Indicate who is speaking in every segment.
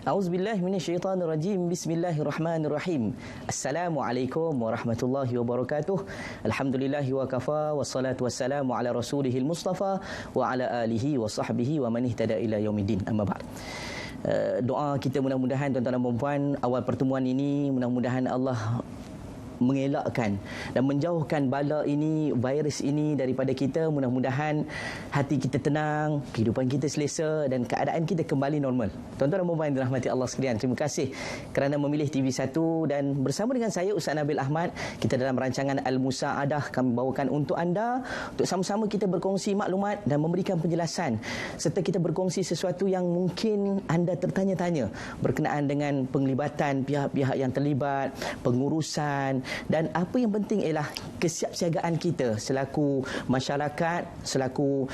Speaker 1: A'udzubillahi minasyaitonirrajim. Bismillahirrahmanirrahim. Assalamualaikum warahmatullahi wabarakatuh. Alhamdulillahi wa kafa wassalatu wassalamu ala rasulihil mustafa wa ala alihi wa sahbihi wa man ihtada ila yaumiddin. Amma ba'd. Doa kita mudah-mudahan tuan-tuan dan puan, awal pertemuan ini mudah-mudahan Allah mengelakkan dan menjauhkan bala ini, virus ini daripada kita. Mudah-mudahan hati kita tenang, kehidupan kita selesa dan keadaan kita kembali normal. Tuan-tuan dan puan dirahmati Allah sekalian, terima kasih kerana memilih TV1 dan bersama dengan saya Ustaz Nabil Ahmad, kita dalam rancangan Al-Musa'adah kami bawakan untuk anda untuk sama-sama kita berkongsi maklumat dan memberikan penjelasan serta kita berkongsi sesuatu yang mungkin anda tertanya-tanya berkenaan dengan penglibatan pihak-pihak yang terlibat, pengurusan, dan apa yang penting ialah kesiapsiagaan kita selaku masyarakat, selaku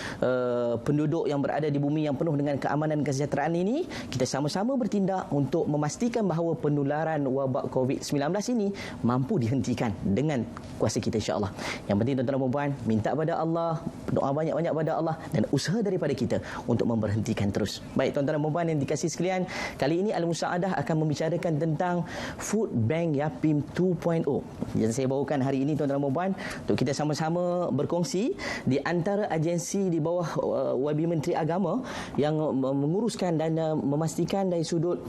Speaker 1: penduduk yang berada di bumi yang penuh dengan keamanan dan kesejahteraan ini. Kita sama-sama bertindak untuk memastikan bahawa penularan wabak COVID-19 ini mampu dihentikan dengan kuasa kita, insya-Allah. Yang penting tuan-tuan dan puan, minta pada Allah, doa banyak-banyak pada Allah dan usaha daripada kita untuk memberhentikan terus. Baik tuan-tuan dan puan yang dikasihi sekalian, kali ini Al-Musa'adah akan membicarakan tentang Food Bank Yapim 2.0 yang saya bawakan hari ini tuan-tuan dan puan, untuk kita sama-sama berkongsi di antara agensi di bawah YB Menteri Agama yang menguruskan dan memastikan dari sudut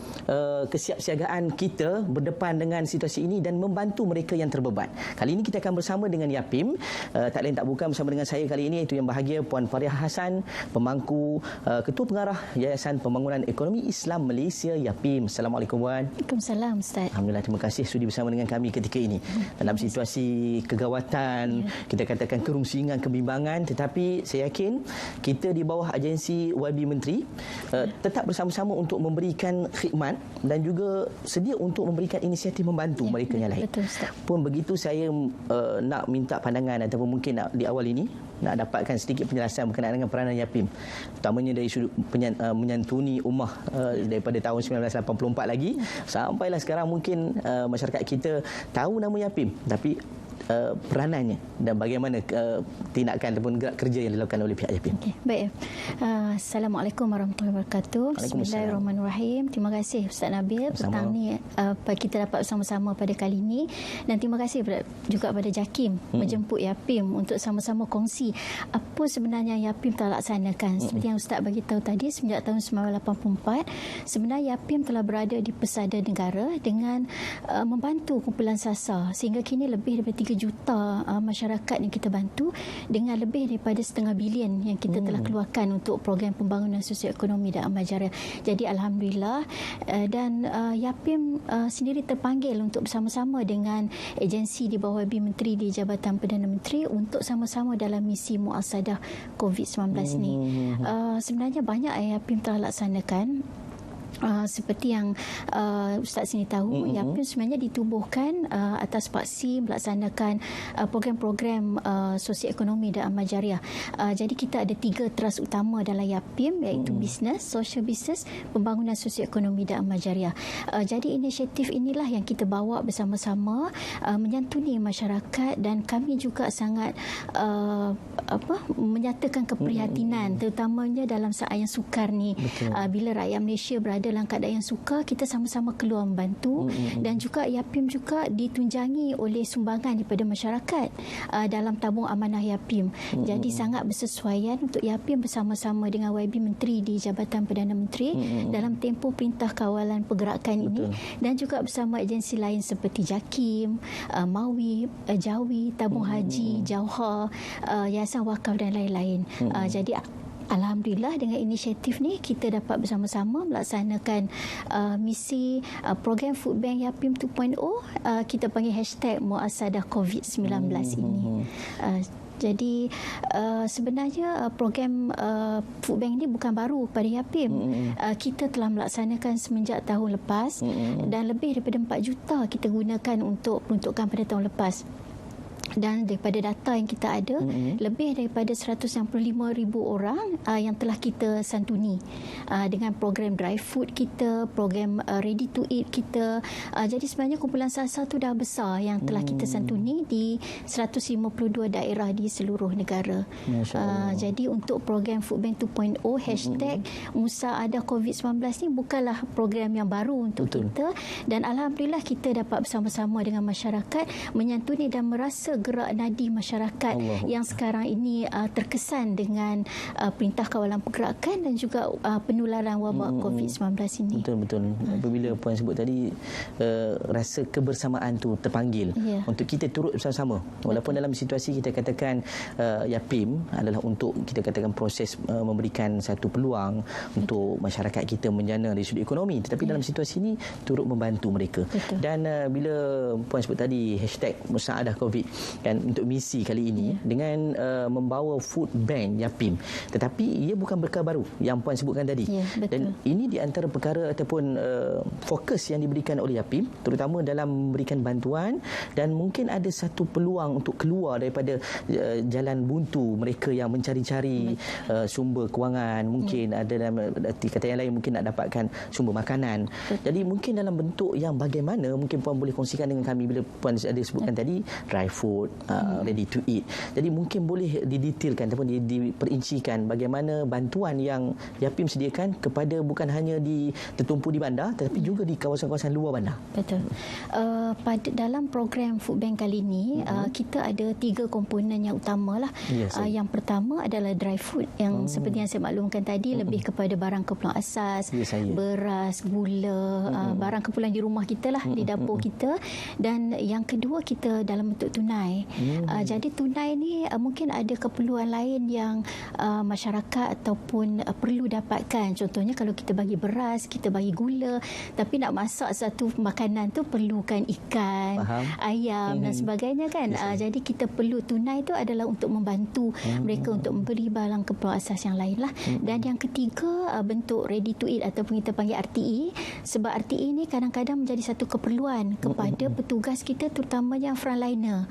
Speaker 1: kesiapsiagaan kita berdepan dengan situasi ini dan membantu mereka yang terbeban. Kali ini kita akan bersama dengan Yapim, tak lain tak bukan bersama dengan saya kali ini, iaitu yang bahagia Puan Fariah Hassan, pemangku Ketua Pengarah Yayasan Pembangunan Ekonomi Islam Malaysia Yapim. Assalamualaikum Puan.
Speaker 2: Waalaikumsalam Ustaz.
Speaker 1: Alhamdulillah, terima kasih sudi bersama dengan kami ketika ini. Dalam situasi kegawatan, kita katakan kerungsingan, kebimbangan, tetapi saya yakin kita di bawah agensi YB Menteri tetap bersama-sama untuk memberikan khidmat dan juga sedia untuk memberikan inisiatif membantu mereka yang lain.
Speaker 2: Betul, Ustaz.
Speaker 1: Pun begitu saya nak minta pandangan ataupun mungkin di awal ini nak dapatkan sedikit penjelasan berkenaan dengan peranan Yapim, utamanya dari sudut menyantuni ummah daripada tahun 1984 lagi sampailah sekarang. Mungkin masyarakat kita tahu nama Yapim, tapi peranannya dan bagaimana tindakan ataupun gerak kerja yang dilakukan oleh pihak Yapim.
Speaker 2: Okay, baik. Assalamualaikum warahmatullahi wabarakatuh. Bismillahirrahmanirrahim. Terima kasih Ustaz Nabil petang ni kita dapat bersama-sama pada kali ini, dan terima kasih juga pada JAKIM menjemput Yapim untuk sama-sama kongsi apa sebenarnya Yapim telah laksanakan. Seperti yang Ustaz bagi tahu tadi, semenjak tahun 1984 sebenarnya Yapim telah berada di pesada negara dengan membantu kumpulan SASA, sehingga kini lebih daripada 3 juta masyarakat yang kita bantu dengan lebih daripada setengah bilion yang kita telah keluarkan untuk program pembangunan sosioekonomi dan amal jariah. Jadi alhamdulillah, dan Yapim sendiri terpanggil untuk bersama-sama dengan agensi di bawah YB Menteri di Jabatan Perdana Menteri untuk sama-sama dalam misi muasadah COVID-19 ini. Sebenarnya banyak yang Yapim telah laksanakan. Seperti yang Ustaz sini tahu, Yapim sebenarnya ditubuhkan atas paksi melaksanakan program-program sosioekonomi dan amal jariah. Jadi kita ada 3 teras utama dalam Yapim, iaitu bisnes, social business, pembangunan sosioekonomi dan amal jariah. Jadi inisiatif inilah yang kita bawa bersama-sama menyantuni masyarakat, dan kami juga sangat menyatakan keprihatinan terutamanya dalam saat yang sukar ni. Bila rakyat Malaysia berada dalam keadaan yang sukar, kita sama-sama keluar membantu. Dan juga Yapim juga ditunjangi oleh sumbangan daripada masyarakat dalam tabung amanah Yapim. Jadi sangat bersesuaian untuk Yapim bersama-sama dengan YB Menteri di Jabatan Perdana Menteri dalam tempoh Perintah Kawalan Pergerakan ini, dan juga bersama agensi lain seperti JAKIM, MAWI, JAWI, Tabung Haji, Jauhar, Yayasan Wakaf dan lain-lain. Jadi alhamdulillah dengan inisiatif ni kita dapat bersama-sama melaksanakan misi program Food Bank Yapim 2.0, kita panggil hashtag muasadah COVID-19 ini. Jadi sebenarnya program Food Bank ini bukan baru pada Yapim. Kita telah melaksanakan semenjak tahun lepas, dan lebih daripada 4 juta kita gunakan untuk peruntukan pada tahun lepas. Dan daripada data yang kita ada, lebih daripada 165,000 orang yang telah kita santuni dengan program dry food kita, program ready to eat kita. Jadi sebenarnya kumpulan SASA tu dah besar yang telah kita santuni di 152 daerah di seluruh negara. Jadi untuk program Food Bank 2.0 hashtag Musa Ada COVID-19 ni bukanlah program yang baru untuk kita, dan alhamdulillah kita dapat bersama-sama dengan masyarakat menyantuni dan merasa gerak nadi masyarakat yang sekarang ini terkesan dengan perintah kawalan pergerakan dan juga penularan wabak COVID-19 ini.
Speaker 1: Betul. Apabila Puan sebut tadi, rasa kebersamaan tu terpanggil untuk kita turut bersama-sama. Walaupun dalam situasi kita katakan YAPIM adalah untuk kita katakan proses memberikan satu peluang untuk masyarakat kita menjana dari sudut ekonomi, tetapi dalam situasi ini turut membantu mereka. Dan bila Puan sebut tadi hashtag Musaadah COVID kan, untuk misi kali ini dengan membawa food bank YAPIM, tetapi ia bukan perkara baru yang Puan sebutkan tadi. Dan ini di antara perkara ataupun fokus yang diberikan oleh YAPIM, terutama dalam memberikan bantuan, dan mungkin ada satu peluang untuk keluar daripada jalan buntu mereka yang mencari-cari sumber kewangan, mungkin ada dalam kata yang lain mungkin nak dapatkan sumber makanan. Jadi mungkin dalam bentuk yang bagaimana, mungkin Puan boleh kongsikan dengan kami bila Puan ada sebutkan tadi dry food, ready to eat. Jadi mungkin boleh didetailkan ataupun diperincikan bagaimana bantuan yang YAPIM sediakan kepada bukan hanya tertumpu di bandar tetapi juga di kawasan-kawasan luar bandar.
Speaker 2: Betul. Pada dalam program Food Bank kali ini kita ada 3 komponen yang utamalah. Yang pertama adalah dry food yang seperti yang saya maklumkan tadi, lebih kepada barang keperluan asas, beras, gula, barang keperluan di rumah kita lah, di dapur kita. Dan yang kedua kita dalam bentuk tunai. Jadi tunai ni mungkin ada keperluan lain yang masyarakat ataupun perlu dapatkan. Contohnya kalau kita bagi beras, kita bagi gula, tapi nak masak satu makanan tu perlukan ikan, ayam dan sebagainya kan. Jadi kita perlu tunai tu adalah untuk membantu mereka untuk memberi barang keperluan asas yang lain lah. Dan yang ketiga bentuk ready to eat ataupun kita panggil RTE, sebab RTE ni kadang-kadang menjadi satu keperluan kepada petugas kita, terutamanya frontliner.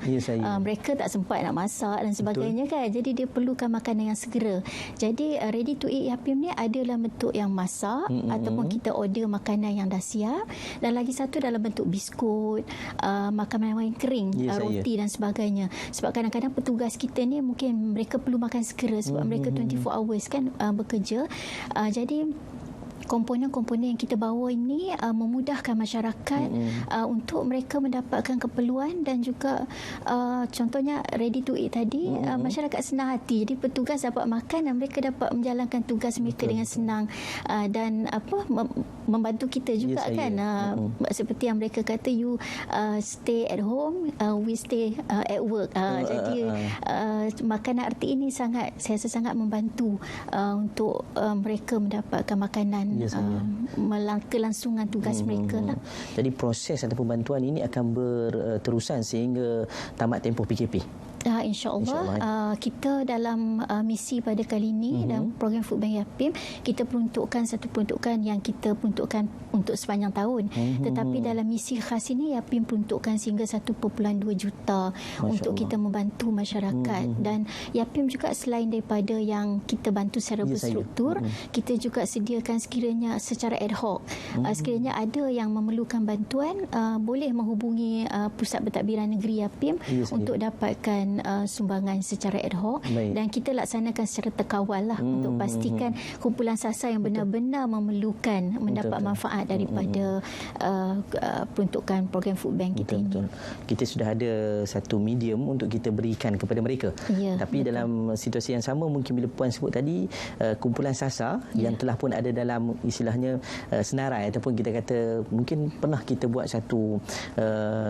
Speaker 2: Mereka tak sempat nak masak dan sebagainya kan. Jadi dia perlukan makanan yang segera. Jadi ready to eat YAPIM ni adalah bentuk yang masak ataupun kita order makanan yang dah siap, dan lagi satu dalam bentuk biskut, makanan yang kering, roti dan sebagainya. Sebab kadang-kadang petugas kita ni mungkin mereka perlu makan segera sebab mereka 24 hours kan bekerja. Jadi komponen-komponen yang kita bawa ini memudahkan masyarakat untuk mereka mendapatkan keperluan, dan juga contohnya ready to eat tadi, masyarakat senang hati. Jadi petugas dapat makan dan mereka dapat menjalankan tugas mereka dengan senang, dan membantu kita juga kan. Seperti yang mereka kata, you stay at home, we stay at work. Jadi makanan RT ini saya rasa sangat membantu untuk mereka mendapatkan makanan, kelangsungan tugas mereka lah.
Speaker 1: Jadi proses ataupun bantuan ini akan berterusan sehingga tamat tempoh PKP.
Speaker 2: InsyaAllah. Kita dalam misi pada kali ini dalam program Food Bank YAPIM, kita peruntukkan satu peruntukan yang kita peruntukkan untuk sepanjang tahun. Tetapi dalam misi khas ini YAPIM peruntukkan sehingga 1.2 juta untuk kita membantu masyarakat. Dan YAPIM juga selain daripada yang kita bantu secara berstruktur, kita juga sediakan sekiranya secara ad hoc. Sekiranya ada yang memerlukan bantuan, boleh menghubungi Pusat Pentadbiran Negeri YAPIM untuk dapatkan sumbangan secara ad hoc. Dan kita laksanakan secara terkawal lah untuk pastikan kumpulan SASA yang benar-benar memerlukan mendapat manfaat daripada peruntukan program Food Bank kita ini.
Speaker 1: Kita sudah ada satu medium untuk kita berikan kepada mereka. Tapi dalam situasi yang sama, mungkin bila Puan sebut tadi kumpulan SASA yang telah pun ada dalam istilahnya senarai, ataupun kita kata mungkin pernah kita buat satu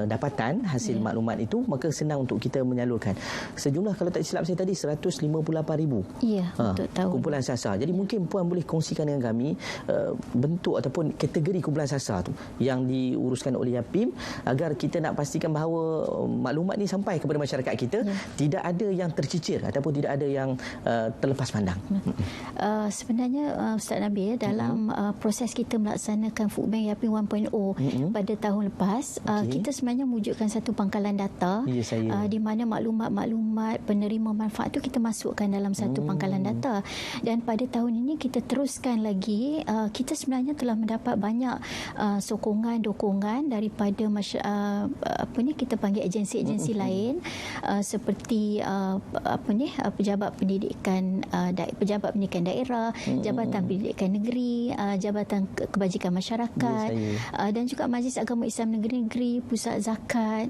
Speaker 1: dapatan hasil maklumat itu, maka senang untuk kita menyalurkan dilaksanakan. Sejumlah kalau tak silap saya tadi 158,000.
Speaker 2: Ya, untuk tahun.
Speaker 1: Kumpulan sasar. Jadi mungkin puan boleh kongsikan dengan kami bentuk ataupun kategori kumpulan sasar tu yang diuruskan oleh Yapim agar kita nak pastikan bahawa maklumat ni sampai kepada masyarakat kita, tidak ada yang tercicir ataupun tidak ada yang terlepas pandang.
Speaker 2: Sebenarnya Ustaz Nabil, dalam proses kita melaksanakan Food Bank Yapim 1.0 pada tahun lepas, kita sebenarnya wujudkan satu pangkalan data di mana maklumat-maklumat penerima manfaat tu kita masukkan dalam satu pangkalan data. Dan pada tahun ini kita teruskan lagi, kita sebenarnya telah mendapat banyak sokongan, dokongan daripada kita panggil agensi-agensi lain, seperti pejabat pendidikan daerah, Jabatan Pendidikan Negeri, Jabatan Kebajikan Masyarakat, dan juga Majlis Agama Islam Negeri-Negeri, Pusat Zakat.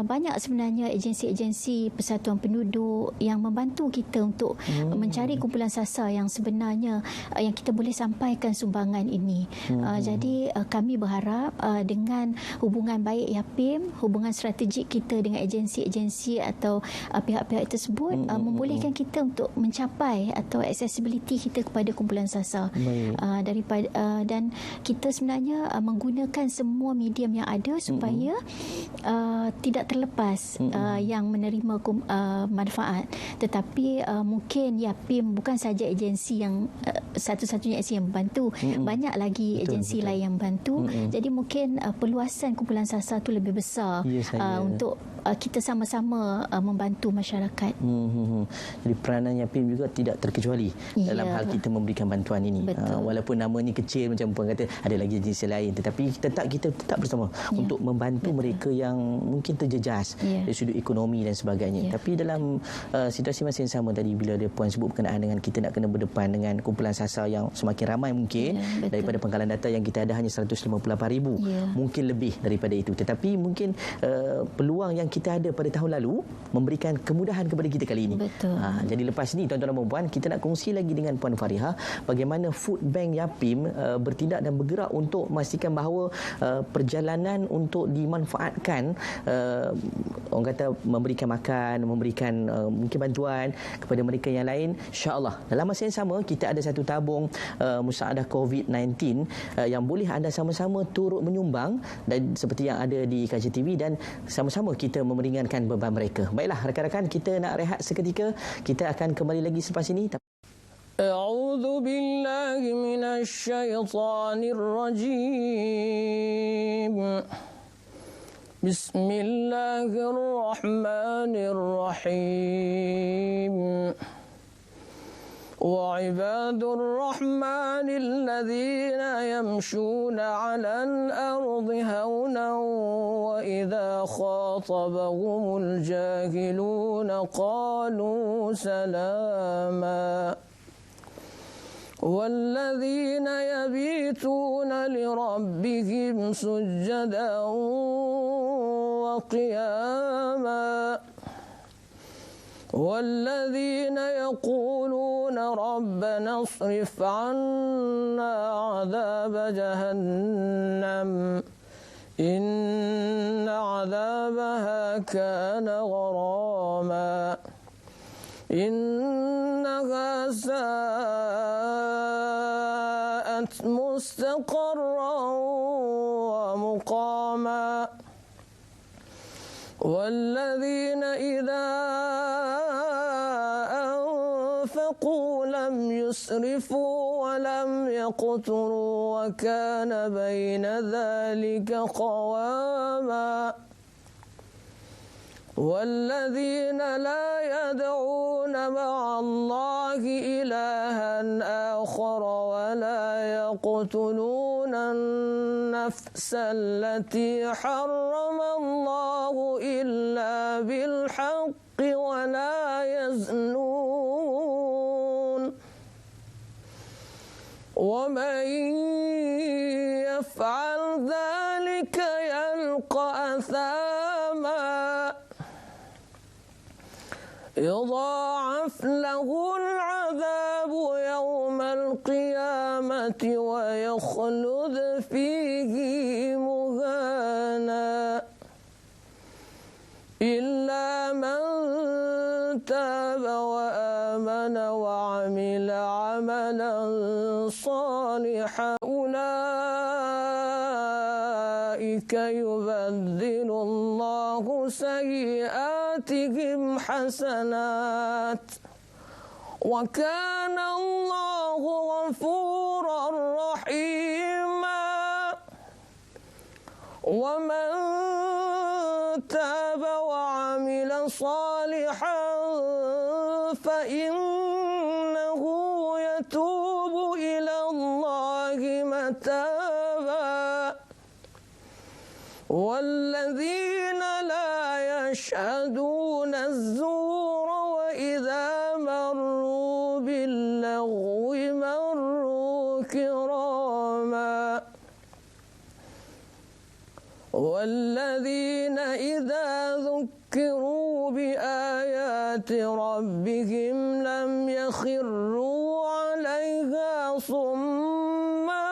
Speaker 2: Banyak sebenarnya agensi-agensi persatuan penduduk yang membantu kita untuk mencari kumpulan sasar yang sebenarnya yang kita boleh sampaikan sumbangan ini. Jadi kami berharap dengan hubungan baik Yapim, hubungan strategik kita dengan agensi-agensi atau pihak-pihak tersebut membolehkan kita untuk mencapai atau accessibility kita kepada kumpulan sasar. Dan kita sebenarnya menggunakan semua medium yang ada supaya tidak terlepas yang menerima manfaat. Tetapi mungkin Yapim bukan saja agensi yang satu-satunya agensi yang membantu, banyak lagi agensi lain yang membantu. Jadi mungkin peluasan kumpulan sasar itu lebih besar untuk kita sama-sama membantu masyarakat.
Speaker 1: Jadi peranan Yapim juga tidak terkecuali dalam hal kita memberikan bantuan ini. Walaupun nama ni kecil macam puan kata, ada lagi agensi lain, tetapi kita tetap bersama untuk membantu mereka yang mungkin terjejas dari sudut ekonomi dan sebagainya. Tapi dalam situasi masa yang sama tadi, bila ada puan sebut berkenaan dengan kita nak kena berdepan dengan kumpulan sasar yang semakin ramai mungkin, daripada pangkalan data yang kita ada hanya 158,000, mungkin lebih daripada itu. Tetapi mungkin peluang yang kita ada pada tahun lalu memberikan kemudahan kepada kita kali ini. Jadi lepas ni tuan-tuan dan puan, kita nak kongsi lagi dengan Puan Farihah bagaimana Food Bank Yapim bertindak dan bergerak untuk memastikan bahawa perjalanan untuk dimanfaatkan, orang kata memberikan makan, memberikan mungkin bantuan kepada mereka yang lain, insya-Allah dalam masa yang sama kita ada satu tabung musaadah COVID-19 yang boleh anda sama-sama turut menyumbang, dan seperti yang ada di Kaca TV, dan sama-sama kita meringankan beban mereka. Baiklah rakan-rakan, kita nak rehat seketika. Kita akan kembali lagi selepas ini.
Speaker 3: A'udzu billahi minasyaitonir rajim. Bismillahirrahmanirrahim. وعباد الرحمن الذين يمشون على الأرض هونا وإذا خاطبهم الجاهلون قالوا سلاما والذين يبيتون لربهم سجدا وقياما والذين يقولون ربنا اصرف عنا عذاب جهنم إن عذابها كان غراما إنها ساءت مستقرا ومقاما والذين إذا أنفقوا لم يسرفوا ولم يقتروا وكان بين ذلك قواما والذين لا يدعون مع الله إلها آخر ولا يقتلون النفس التي حرم الله إلا بالحق ولا يزنون ومن يفعل ذلك يلقى أثاما يضاعف له العذاب يوم القيامة ويخلد فيه مهانا إلا من تاب وآمن وعمل عملا صالحا أولئك يبدل الله سيئاتهم حسنات وكان الله غفورا رحيما ومن تاب وعمل صالحا فإنه يتوب إلى الله متابا والذين لا يشهدون الزور وإذا مروا باللغو مروا كراما والذين إذا ذكروا بآيات ربهم لم يخروا عليها صما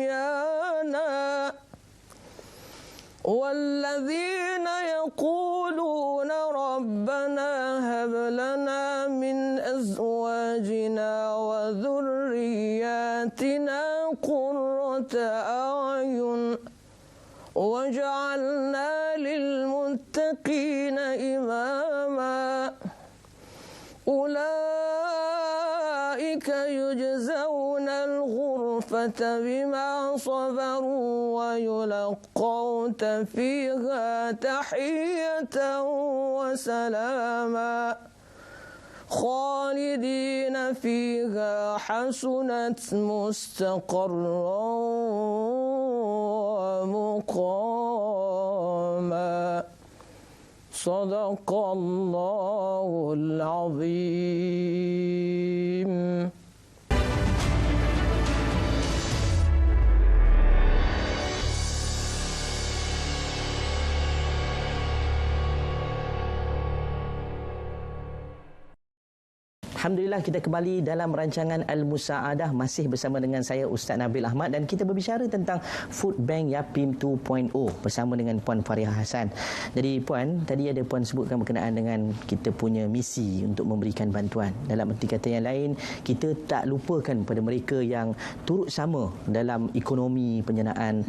Speaker 3: وعميانا والذين يقولون ربنا هب لنا من أزواجنا وذرياتنا قرة أعين وجعلنا للمتقين إماما أولئك يجزون الغرفة بما صبروا ويلقون فيها تحية وسلاما خالدين فيها حسنت مستقرا ومقاما صدق الله العظيم.
Speaker 1: Alhamdulillah, kita kembali dalam rancangan Al-Musa'adah, masih bersama dengan saya Ustaz Nabil Ahmad, dan kita berbicara tentang Food Bank Yapim 2.0 bersama dengan Puan Fariha Hassan. Jadi Puan, tadi ada Puan sebutkan berkenaan dengan kita punya misi untuk memberikan bantuan. Dalam arti kata yang lain, kita tak lupakan pada mereka yang turut sama dalam ekonomi penjanaan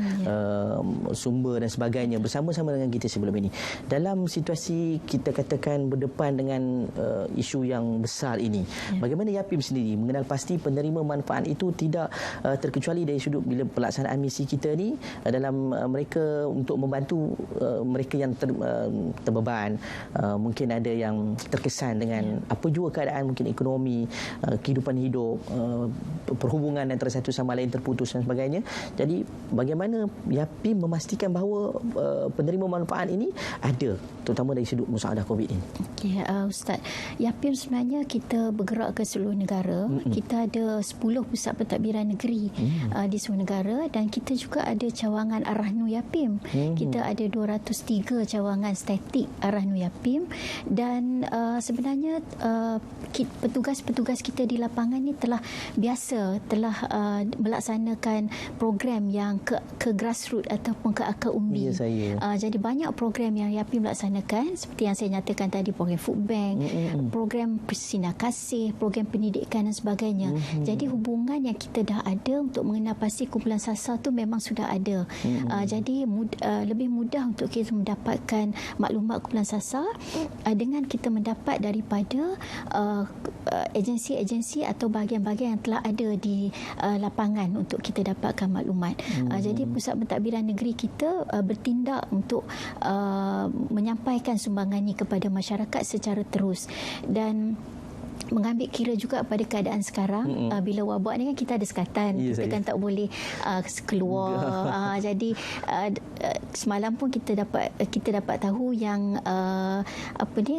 Speaker 1: sumber dan sebagainya bersama-sama dengan kita sebelum ini. Dalam situasi kita katakan berdepan dengan isu yang besar ini, bagaimana Yapim sendiri mengenal pasti penerima manfaat itu tidak terkecuali dari sudut bila pelaksanaan misi kita ni dalam mereka untuk membantu mereka yang terbeban, mungkin ada yang terkesan dengan apa jua keadaan, mungkin ekonomi, kehidupan hidup, perhubungan antara satu sama lain terputus dan sebagainya. Jadi bagaimana Yapim memastikan bahawa penerima manfaat ini ada, terutama dari sudut musaadah COVID ini?
Speaker 2: Okey, Ustaz, Yapim sebenarnya kita bergerak ke seluruh negara. Kita ada 10 pusat pentadbiran negeri di seluruh negara, dan kita juga ada cawangan Arahnu Yapim. Kita ada 203 cawangan statik Arahnu Yapim, dan sebenarnya petugas-petugas kita di lapangan ni telah melaksanakan program yang ke grassroots ataupun ke akar umbi. Jadi banyak program yang Yapim laksanakan, seperti yang saya nyatakan tadi, program Food Bank, program Sinar Kasih, program pendidikan dan sebagainya. Jadi hubungan yang kita dah ada untuk mengenal pasti kumpulan sasar tu memang sudah ada. Jadi lebih mudah untuk kita mendapatkan maklumat kumpulan sasar dengan kita mendapat daripada agensi-agensi atau bahagian-bahagian yang telah ada di lapangan untuk kita dapatkan maklumat. Jadi pusat pentadbiran negeri kita bertindak untuk menyampaikan sumbangan ini kepada masyarakat secara terus, dan mengambil kira juga pada keadaan sekarang. Bila wabak ni kan kita ada sekatan, kita kan tak boleh keluar. Jadi semalam pun kita dapat tahu yang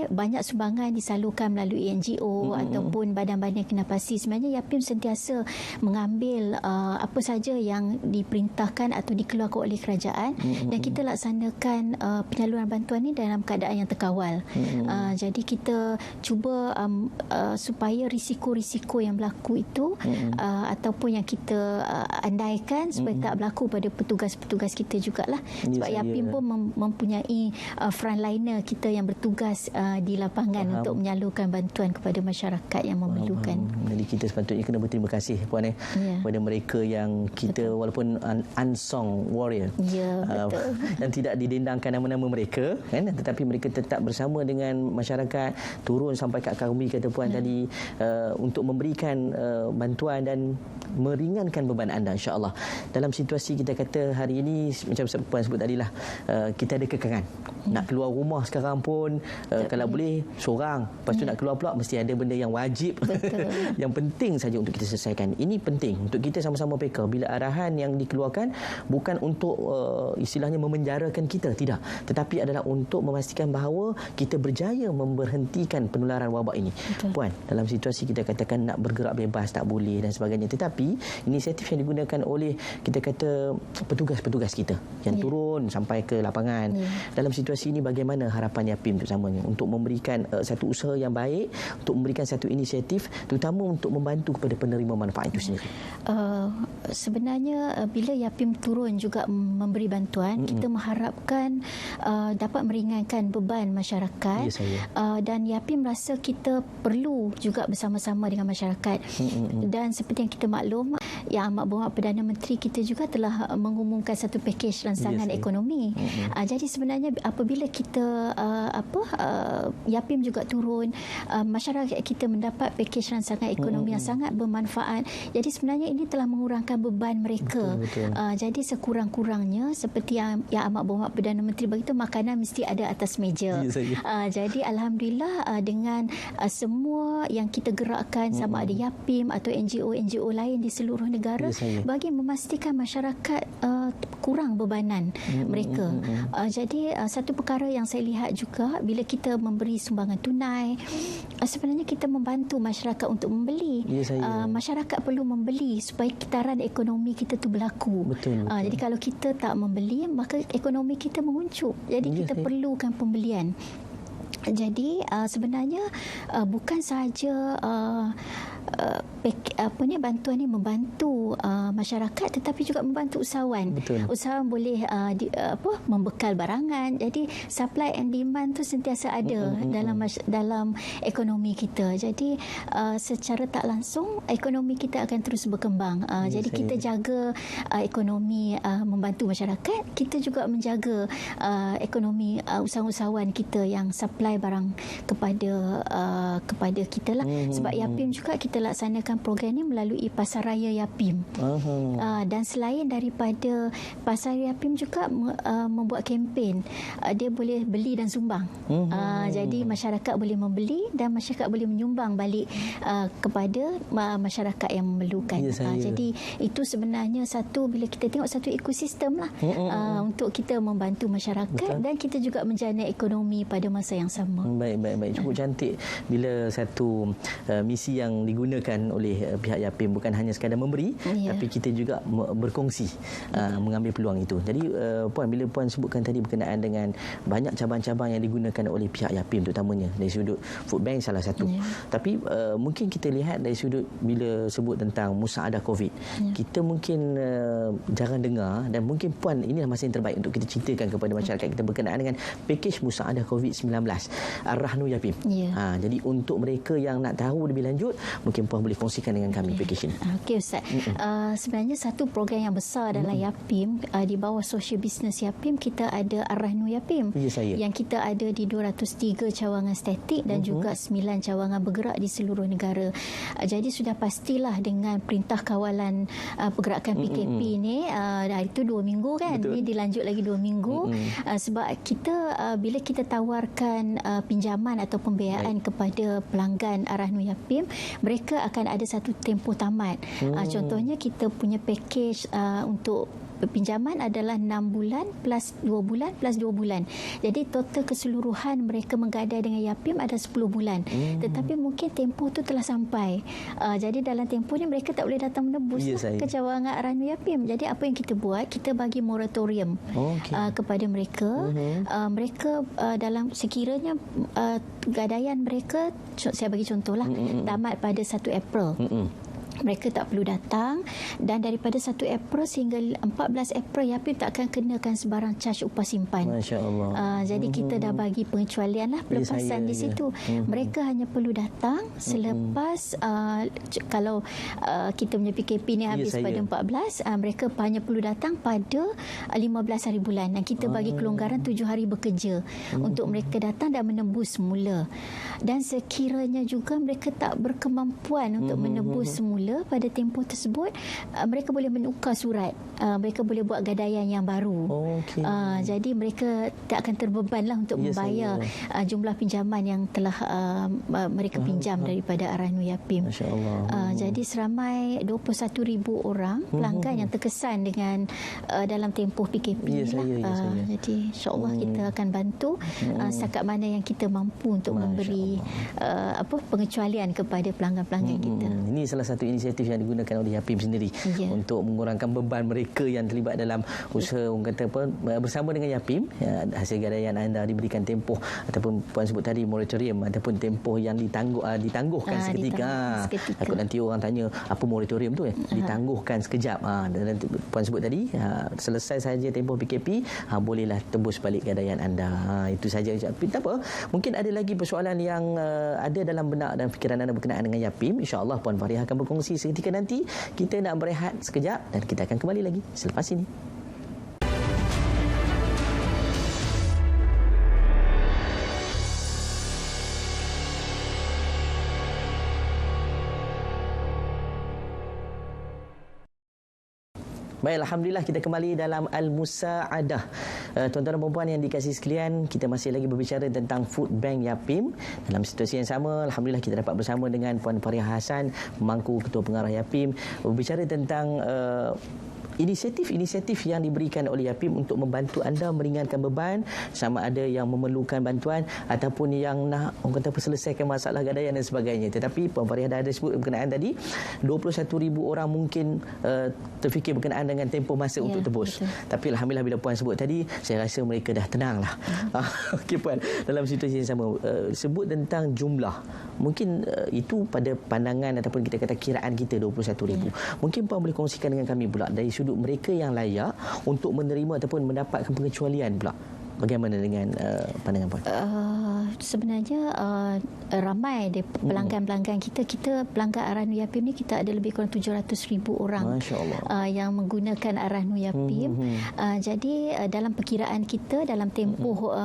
Speaker 2: banyak sumbangan disalurkan melalui NGO ataupun badan-badan kenapasi. Sebenarnya Yapim sentiasa mengambil apa saja yang diperintahkan atau dikeluarkan oleh kerajaan, dan kita laksanakan penyaluran bantuan ni dalam keadaan yang terkawal. Jadi kita cuba supaya risiko-risiko yang berlaku itu ataupun yang kita andaikan supaya tak berlaku pada petugas-petugas kita jugalah. Sebab Yapim pun mempunyai frontliner kita yang bertugas di lapangan untuk menyalurkan bantuan kepada masyarakat yang memerlukan.
Speaker 1: Jadi kita sepatutnya kena berterima kasih Puan kepada mereka yang kita walaupun unsung warrior dan tidak didendangkan nama-nama mereka kan, tetapi mereka tetap bersama dengan masyarakat, turun sampai kat akar umbi kata Puan tadi untuk memberikan bantuan dan meringankan beban anda insya-Allah. Dalam situasi kita kata hari ini macam Puan sebut tadilah, kita ada kekangan. Nak keluar rumah sekarang pun kalau boleh seorang, lepas tu nak keluar pula mesti ada benda yang wajib yang penting saja untuk kita selesaikan. Ini penting untuk kita sama-sama peka bila arahan yang dikeluarkan bukan untuk istilahnya memenjarakan kita, tidak, tetapi adalah untuk memastikan bahawa kita berjaya memberhentikan penularan wabak ini. Puan, dalam situasi kita katakan nak bergerak bebas tak boleh dan sebagainya, tetapi inisiatif yang digunakan oleh kita kata petugas-petugas kita yang turun sampai ke lapangan. Dalam situasi ini bagaimana harapan Yapim terutamanya untuk memberikan satu usaha yang baik, untuk memberikan satu inisiatif terutama untuk membantu kepada penerima manfaat itu sendiri?
Speaker 2: Sebenarnya bila Yapim turun juga memberi bantuan, kita mengharapkan dapat meringankan beban masyarakat, dan Yapim rasa kita perlu juga bersama-sama dengan masyarakat. Dan seperti yang kita maklum, Yang Amat Berhormat Perdana Menteri kita juga telah mengumumkan satu pakej rancangan ekonomi. Jadi sebenarnya apabila kita Yapim juga turun, masyarakat kita mendapat pakej rancangan ekonomi yang sangat bermanfaat. Jadi sebenarnya ini telah mengurangkan beban mereka. Jadi sekurang-kurangnya seperti yang Amat Berhormat Perdana Menteri beritahu, makanan mesti ada atas meja. Jadi alhamdulillah dengan semua yang kita gerakkan, sama ada Yapim atau NGO lain di seluruh negara, bagi memastikan masyarakat kurang bebanan mereka. Jadi satu perkara yang saya lihat juga, bila kita memberi sumbangan tunai, sebenarnya kita membantu masyarakat untuk membeli. Masyarakat perlu membeli supaya kitaran ekonomi kita tu berlaku. Jadi kalau kita tak membeli, maka ekonomi kita menguncup. Jadi kita perlukan pembelian. Jadi sebenarnya bukan sahaja bantuan ini membantu masyarakat, tetapi juga membantu usahawan. Usahawan boleh membekal barangan. Jadi supply and demand tu sentiasa ada dalam ekonomi kita. Jadi secara tak langsung ekonomi kita akan terus berkembang. Jadi kita jaga ekonomi membantu masyarakat, kita juga menjaga ekonomi usahawan kita yang supply barang kepada kita lah. Sebab Yapim juga kita laksanakan program ini melalui Pasar Raya Yapim. Dan selain daripada Pasar Yapim juga membuat kempen, dia boleh beli dan sumbang. Jadi masyarakat boleh membeli dan masyarakat boleh menyumbang balik kepada masyarakat yang memerlukan. Jadi itu sebenarnya satu, bila kita tengok satu ekosistem lah untuk kita membantu masyarakat dan kita juga menjana ekonomi pada masa yang sama.
Speaker 1: Baik. Cukup cantik bila satu misi yang digunakan oleh pihak Yapim bukan hanya sekadar memberi, tapi kita juga berkongsi mengambil peluang itu. Jadi Puan, bila Puan sebutkan tadi berkenaan dengan banyak cabang-cabang yang digunakan oleh pihak Yapim, terutamanya dari sudut food bank salah satu. Tapi mungkin kita lihat dari sudut bila sebut tentang musaadah COVID, kita mungkin jarang dengar, dan mungkin Puan inilah masa yang terbaik untuk kita ceritakan kepada masyarakat kita berkenaan dengan pakej musaadah COVID-19 Ar-Rahnu Yapim. Jadi untuk mereka yang nak tahu lebih lanjut, mungkin Puan boleh kongsikan dengan kami pakej ini.
Speaker 2: Okey Ustaz. Sebenarnya satu program yang besar dalam Yapim, di bawah Social Business Yapim, kita ada Ar-Rahnu Yapim yang kita ada di 203 cawangan statik dan juga 9 cawangan bergerak di seluruh negara. Jadi sudah pastilah dengan Perintah Kawalan Pergerakan PKP ni, hari itu 2 minggu kan, ini dilanjut lagi 2 minggu. Sebab kita bila kita tawarkan pinjaman atau pembiayaan kepada pelanggan Ar-Rahnu Yapim, mereka akan ada satu tempoh tamat. Contohnya kita punya pakej untuk pinjaman adalah 6 bulan plus 2 bulan plus 2 bulan. Jadi total keseluruhan mereka menggadai dengan Yapim ada 10 bulan. Tetapi mungkin tempoh tu telah sampai. Jadi dalam tempoh ni mereka tak boleh datang menebus ke cawangan Arahan Yapim. Jadi apa yang kita buat, kita bagi moratorium kepada mereka. Mereka dalam sekiranya gadaian mereka, saya bagi contohlah, tamat pada 1 April. Mereka tak perlu datang, dan daripada 1 April sehingga 14 April Yapim tak akan kenakan sebarang charge upah simpan.
Speaker 1: Masya-Allah.
Speaker 2: Jadi kita dah bagi pengecualian lah, pelepasan di situ. Mereka hanya perlu datang selepas kalau kita punya PKP ni habis pada 14, mereka hanya perlu datang pada 15 hari bulan, dan kita bagi kelonggaran 7 hari bekerja untuk mereka datang dan menebus semula. Dan sekiranya juga mereka tak berkemampuan untuk menebus semula pada tempoh tersebut, mereka boleh menukar surat, mereka boleh buat gadaian yang baru. Jadi mereka tak akan terbebanlah untuk membayar jumlah pinjaman yang telah mereka pinjam daripada Arahan Yapim. Jadi seramai 21,000 orang pelanggan yang terkesan dengan dalam tempoh PKP Jadi insya-Allah kita akan bantu setakat mana yang kita mampu untuk memberi pengecualian kepada pelanggan-pelanggan kita.
Speaker 1: Ini salah satu inisiatif yang digunakan oleh Yapim sendiri untuk mengurangkan beban mereka yang terlibat dalam usaha, orang kata apa, bersama dengan Yapim. Hasil gadaian anda diberikan tempoh ataupun puan sebut tadi moratorium ataupun tempoh yang ditangguhkan seketika. Takut nanti orang tanya apa moratorium tu ditangguhkan sekejap. Dan puan sebut tadi selesai saja tempoh PKP, bolehlah tebus balik gadaian anda. Itu saja. Tapi tak apa, mungkin ada lagi persoalan yang ada dalam benak dan fikiran anda berkenaan dengan Yapim. InsyaAllah Puan Fariah akan berkongsi seketika nanti. Kita nak berehat sekejap dan kita akan kembali lagi selepas ini. Baik, alhamdulillah kita kembali dalam Al-Musa'adah. Tuan-tuan dan puan yang dikasihi sekalian, kita masih lagi berbicara tentang Food Bank Yapim. Dalam situasi yang sama, alhamdulillah kita dapat bersama dengan Puan Fariah Hassan, pemangku Ketua Pengarah Yapim, berbicara tentang inisiatif yang diberikan oleh Yapim untuk membantu anda meringankan beban, sama ada yang memerlukan bantuan ataupun yang nak orang kata selesaikan masalah gadaian dan sebagainya. Tetapi Puan Fariah dah ada sebut berkenaan tadi 21,000 orang mungkin terfikir berkenaan dengan tempoh masa untuk tebus. Betul. Tapi alhamdulillah bila Puan sebut tadi, saya rasa mereka dah tenanglah. Okey Puan, dalam situasi yang sama, sebut tentang jumlah. Mungkin itu pada pandangan ataupun kita kata kiraan kita 21,000. Mungkin Puan boleh kongsikan dengan kami pula dari sudut mereka yang layak untuk menerima ataupun mendapatkan pengecualian pula. Bagaimana dengan pandangan Puan?
Speaker 2: Sebenarnya ramai pelanggan-pelanggan kita pelanggan Arahan Yapim ni kita ada lebih kurang 700,000 orang yang menggunakan Arahan Yapim. Jadi dalam perkiraan kita dalam tempoh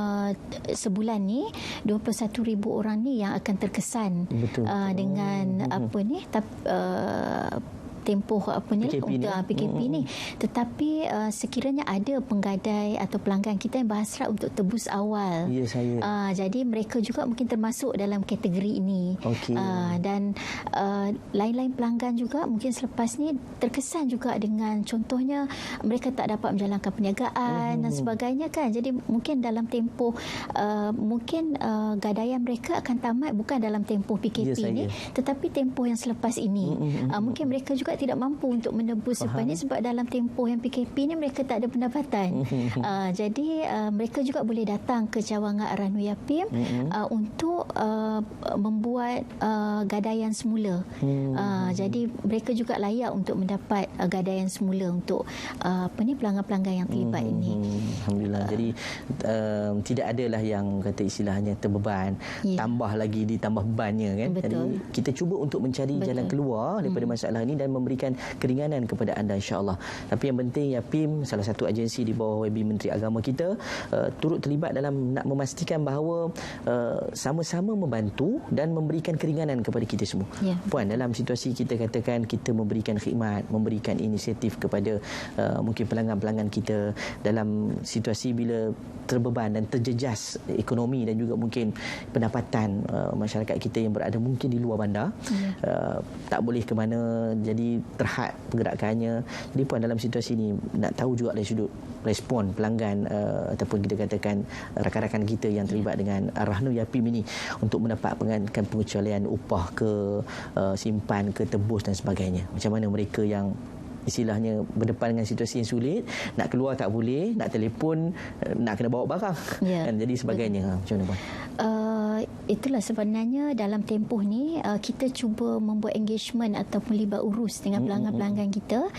Speaker 2: sebulan ni 21,000 orang ni yang akan terkesan dengan tempoh PKP ni. Tetapi sekiranya ada penggadai atau pelanggan kita yang berhasrat untuk tebus awal, jadi mereka juga mungkin termasuk dalam kategori ini. Dan lain-lain pelanggan juga mungkin selepas ni terkesan juga dengan contohnya mereka tak dapat menjalankan perniagaan dan sebagainya kan. Jadi mungkin dalam tempoh mungkin gadaian mereka akan tamat bukan dalam tempoh PKP ni, tetapi tempoh yang selepas ini. Mungkin mereka juga tidak mampu untuk menebus lepas ni sebab dalam tempoh yang PKP ni mereka tak ada pendapatan. Jadi mereka juga boleh datang ke cawangan Arahan Yapim untuk membuat gadaian semula. Jadi mereka juga layak untuk mendapat gadaian semula untuk pelanggan-pelanggan yang terlibat ini.
Speaker 1: Alhamdulillah. Jadi tidak adalah yang kata istilahnya terbeban, tambah lagi ditambah bebannya kan. Jadi kita cuba untuk mencari jalan keluar daripada masalah ini dan memberikan keringanan kepada anda insya-Allah. Tapi yang penting Yapim, salah satu agensi di bawah Webi Menteri Agama kita, turut terlibat dalam nak memastikan bahawa sama-sama membantu dan memberikan keringanan kepada kita semua. Puan, dalam situasi kita katakan kita memberikan khidmat, memberikan inisiatif kepada mungkin pelanggan-pelanggan kita dalam situasi bila terbeban dan terjejas ekonomi dan juga mungkin pendapatan masyarakat kita yang berada mungkin di luar bandar, tak boleh ke mana. Jadi lebih terhad pergerakannya. Jadi puan dalam situasi ini nak tahu juga dari sudut respon pelanggan ataupun kita katakan rakan-rakan kita yang terlibat dengan Rahnu Yapim ini untuk mendapatkan pengecualian upah ke simpan ke tebus dan sebagainya. Macam mana mereka yang istilahnya berdepan dengan situasi yang sulit, nak keluar tak boleh, nak telefon nak kena bawa barang kan, jadi sebagainya. Macam mana puan?
Speaker 2: Itulah sebenarnya dalam tempoh ni kita cuba membuat engagement ataupun libat urus dengan pelanggan-pelanggan kita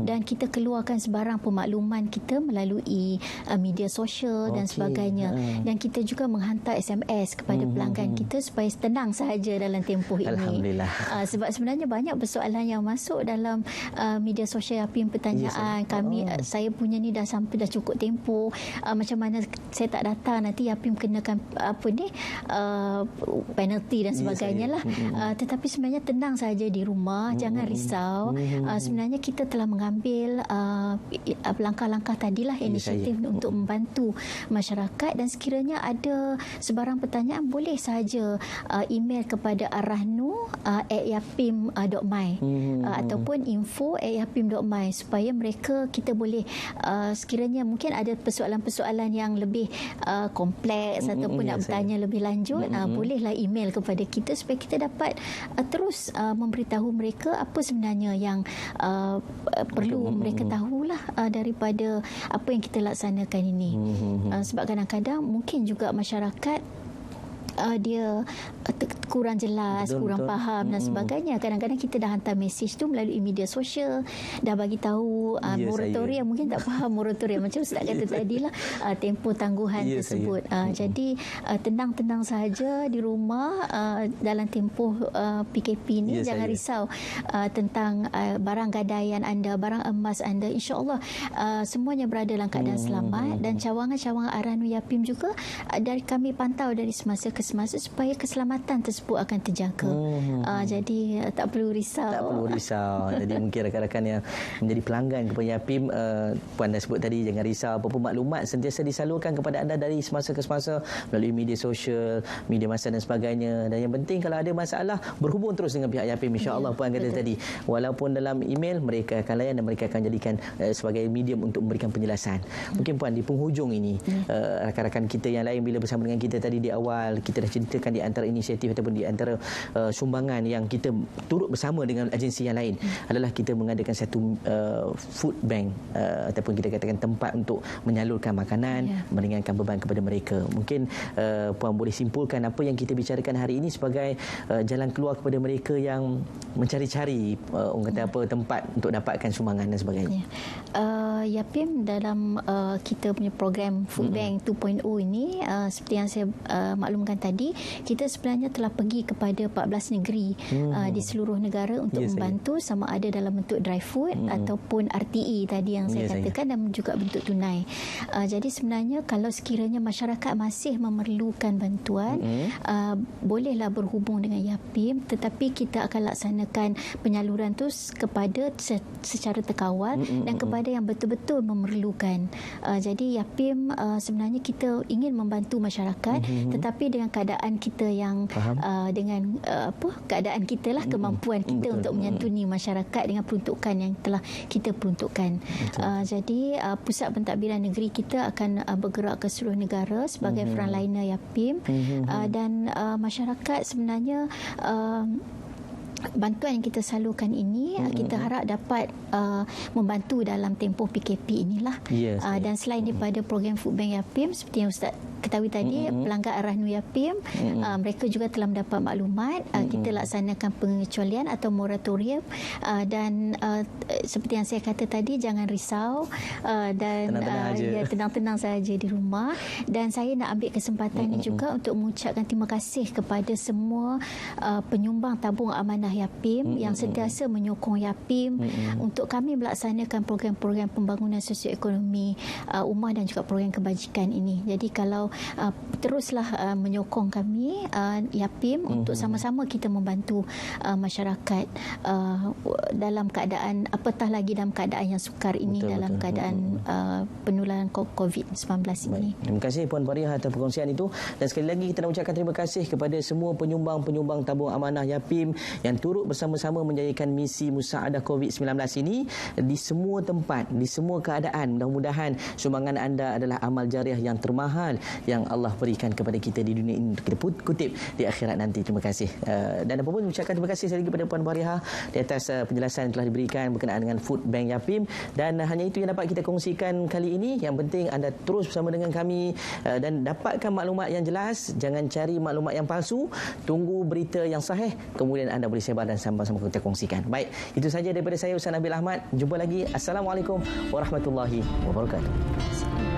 Speaker 2: dan kita keluarkan sebarang pemakluman kita melalui media sosial dan sebagainya, dan kita juga menghantar SMS kepada pelanggan kita supaya tenang sahaja dalam tempoh ini.
Speaker 1: Alhamdulillah.
Speaker 2: Sebab sebenarnya banyak persoalan yang masuk dalam media sosial Yapim, pertanyaan kami, saya punya ni dah sampai dah cukup tempoh, macam mana saya tak datang nanti Yapim kenakan penalti dan sebagainya lah. Tetapi sebenarnya tenang saja di rumah, jangan risau. Sebenarnya kita telah mengambil langkah-langkah tadilah, inisiatif untuk membantu masyarakat, dan sekiranya ada sebarang pertanyaan boleh saja email kepada arahnu@yapim.my ataupun info@yapim.my supaya mereka kita boleh sekiranya mungkin ada persoalan-persoalan yang lebih kompleks ataupun nak bertanya lebih lanjut, bolehlah email kepada kita supaya kita dapat terus memberitahu mereka apa sebenarnya yang perlu mereka tahulah daripada apa yang kita laksanakan ini. Sebab kadang-kadang mungkin juga masyarakat dia kurang jelas, kurang faham dan sebagainya. Kadang-kadang kita dah hantar mesej tu melalui media sosial, dah bagi tahu moratorium, mungkin tak faham moratorium macam Ustaz kata tadilah, tempoh tangguhan tersebut. Jadi tenang-tenang sahaja di rumah dalam tempoh PKP ni. Jangan risau tentang barang gadaian anda, barang emas anda, insya-Allah semuanya berada dalam keadaan selamat, dan cawangan-cawangan Rahnu Yapim juga dari kami pantau dari semasa ke semasa supaya keselamatan tersebut akan terjaga. Jadi tak perlu risau.
Speaker 1: Tak perlu risau. Jadi mungkin rakan-rakan yang menjadi pelanggan kepada Yapim, puan dah sebut tadi, jangan risau, apa-apa maklumat sentiasa disalurkan kepada anda dari semasa ke semasa melalui media sosial, media massa dan sebagainya. Dan yang penting kalau ada masalah, berhubung terus dengan pihak Yapim, insya-Allah. Puan kata tadi, walaupun dalam email mereka akan layan dan mereka akan jadikan sebagai medium untuk memberikan penjelasan. Mungkin puan di penghujung ini, rakan-rakan kita yang lain bila bersama dengan kita tadi di awal, kita dah ceritakan di antara inisiatif ataupun di antara sumbangan yang kita turut bersama dengan agensi yang lain adalah kita mengadakan satu food bank ataupun kita katakan tempat untuk menyalurkan makanan, meringankan beban kepada mereka. Mungkin puan boleh simpulkan apa yang kita bicarakan hari ini sebagai jalan keluar kepada mereka yang mencari-cari orang kata apa tempat untuk dapatkan sumbangan dan sebagainya.
Speaker 2: Yapim dalam kita punya program Food Bank 2.0 ini, seperti yang saya maklumkan tadi, kita sebenarnya telah pergi kepada 14 negeri di seluruh negara untuk membantu, sama ada dalam bentuk dry food ataupun RTE tadi yang saya katakan, dan juga bentuk tunai. Jadi sebenarnya kalau sekiranya masyarakat masih memerlukan bantuan, bolehlah berhubung dengan Yapim, tetapi kita akan laksanakan penyaluran tu kepada secara terkawal dan kepada yang betul-betul memerlukan. Jadi Yapim sebenarnya kita ingin membantu masyarakat, tetapi dengan keadaan kita yang dengan keadaan kita lah, kemampuan kita untuk menyantuni masyarakat dengan peruntukan yang telah kita peruntukkan. Jadi pusat pentadbiran negeri kita akan bergerak ke seluruh negara sebagai frontliner Yapim, dan masyarakat sebenarnya bantuan yang kita salurkan ini kita harap dapat membantu dalam tempoh PKP inilah. Dan selain daripada program Food Bank Yapim, seperti yang Ustaz ketahui tadi, pelanggan Rahnu Yapim mereka juga telah mendapat maklumat. Kita laksanakan pengecualian atau moratorium, dan seperti yang saya kata tadi, jangan risau dan tenang-tenang saja di rumah. Dan saya nak ambil kesempatan ini juga untuk mengucapkan terima kasih kepada semua penyumbang tabung amanah Yapim yang sentiasa menyokong Yapim untuk kami melaksanakan program-program pembangunan sosioekonomi ummah dan juga program kebajikan ini. Jadi kalau teruslah menyokong kami Yapim untuk sama-sama kita membantu masyarakat dalam keadaan, apatah lagi dalam keadaan yang sukar ini, dalam keadaan penularan COVID-19 ini.
Speaker 1: Terima kasih Puan Pariah atas perkongsian itu, dan sekali lagi kita nak ucapkan terima kasih kepada semua penyumbang-penyumbang tabung amanah Yapim yang turut bersama-sama menjayakan misi musaadah COVID-19 ini di semua tempat, di semua keadaan. Mudah-mudahan sumbangan anda adalah amal jariah yang termahal yang Allah berikan kepada kita di dunia ini, kita kutip di akhirat nanti. Terima kasih. Dan apa pun ucapkan terima kasih sekali lagi kepada Puan Pariah di atas penjelasan yang telah diberikan berkenaan dengan Food Bank Yapim. Dan hanya itu yang dapat kita kongsikan kali ini. Yang penting anda terus bersama dengan kami dan dapatkan maklumat yang jelas. Jangan cari maklumat yang palsu. Tunggu berita yang sahih, kemudian anda boleh sebar dan sama-sama kita kongsikan. Baik, itu saja daripada saya Ustaz Nabil Ahmad. Jumpa lagi. Assalamualaikum warahmatullahi wabarakatuh.